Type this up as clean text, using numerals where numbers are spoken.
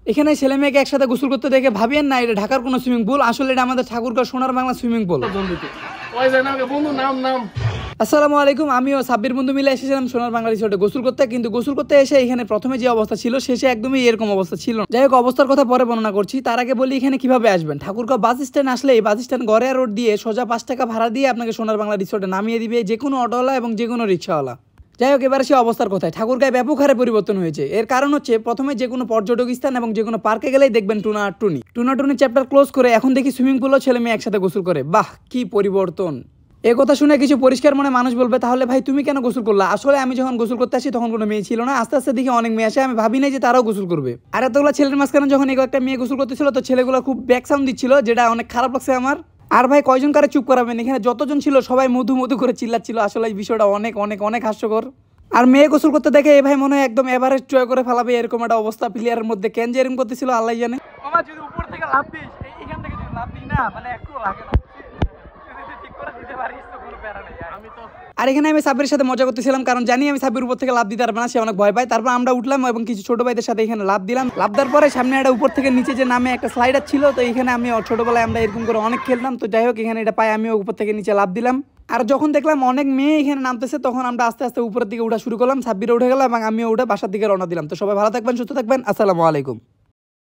এখানে ছেলে মেয়েকে একসাথে গোসল করতে দেখে ভাবিয়েন না এটা ঢাকার কোনো সুইমিং পুল, আসলে এটা আমাদের ঠাকুরগাঁও সোনার বাংলা সুইমিং পুল। আসসালামু আলাইকুম, আমিও সাব্বির বন্ধু মিলে এসেছিলাম সোনার বাংলা রিসোর্টে গোসল করতে। কিন্তু গোসল করতে এসে এখানে প্রথমে যে অবস্থা ছিল শেষে একদমই এরকম অবস্থা ছিল। যাই হোক, অবস্থার কথা পরে বর্ণনা করছি। তার আগে বলি এখানে কিভাবে আসবেন। ঠাকুরগাঁও বাস স্ট্যান্ড আসলে এই বাস স্ট্যান্ড গড়িয়া রোড দিয়ে সোজা 5 টাকা ভাড়া দিয়ে আপনাকে সোনার বাংলা রিসোর্টে নামিয়ে দিবে যে কোনো অটোওয়ালা এবং যে কোনো রিক্সাওয়ালা। যাই হোক, এবার সে অবস্থার কথায় ঠাকুরগাঁয়ে ব্যাপক হারে পরিবর্তন হয়েছে। এর কারণ হচ্ছে প্রথমে যে কোনো পর্যটক স্থান এবং যে কোনো পার্কে গেলেই দেখবেন টুনা আর টুনি। টুনা টুনি চ্যাপ্টার ক্লোজ করে এখন দেখি সুইমিং পুলও ছেলে মেয়ে একসাথে গোসল করে। বাহ, কি পরিবর্তন! এ কথা শুনে কিছু পরিষ্কার মনে মানুষ বলবে, তাহলে ভাই তুমি কেন গোসল করলা? আসলে আমি যখন গোসল করতে আসি তখন কোনো মেয়ে ছিল না। আস্তে আস্তে দেখি অনেক মেয়ে আসে, আমি ভাবি নাই যে তারাও গোসল করবে। আর এতগুলো ছেলের মাঝখানে যখন একটা মেয়ে গোসল করতেছিল তো ছেলেগুলো খুব ব্যাক সাউন্ড দিচ্ছিল, যেটা অনেক খারাপ লাগছে আমার। আর ভাই কয়জন কারে চুপ করাবেন, এখানে যতজন ছিল সবাই মধু মধু করে চিল্লাচ্ছিল। আসলে এই বিষয়টা অনেক অনেক অনেক হাস্যকর। আর মেয়ে গোসল করতে দেখে এ ভাই মনে হয় একদম এভারেস্ট জয় করে ফেলাবে এরকম একটা অবস্থা প্লেয়ারের মধ্যে। কেন যে এরকম করতেছিল আল্লাহ জানে। মামা যদি উপর থেকে লাফ দিস, এইখান থেকে যদি লাফ দিই না, মানে একটু লাগে না। আর এখানে আমি সাব্বিরের সাথে মজা করতেছিলাম, কারণ জানি আমি সাব্বির উপর থেকে লাভ দিতে পারবো না, সে অনেক ভয় পায়। তারপর আমরা উঠলাম এবং কিছু ছোট ভাইদের সাথে এখানে লাভ দিলাম। লাভ দেওয়ার পরে সামনে একটা উপর থেকে নিচে যে নামে একটা স্লাইডার ছিল, তো এখানে আমি ছোটবেলায় আমরা এরকম করে অনেক খেলতাম। তো যাই হোক, এখানে এটা পাই আমিও উপর থেকে নিচে লাভ দিলাম। আর যখন দেখলাম অনেক মেয়ে এখানে নামতেছে তখন আমরা আস্তে আস্তে উপরের দিকে উঠা শুরু করলাম। সাব্বিরে উঠে গেলাম এবং আমিও উঠে বাসার দিকে রওনা দিলাম। তো সবাই ভালো থাকবেন, সুস্থ থাকবেন, আসসালামু আলাইকুম।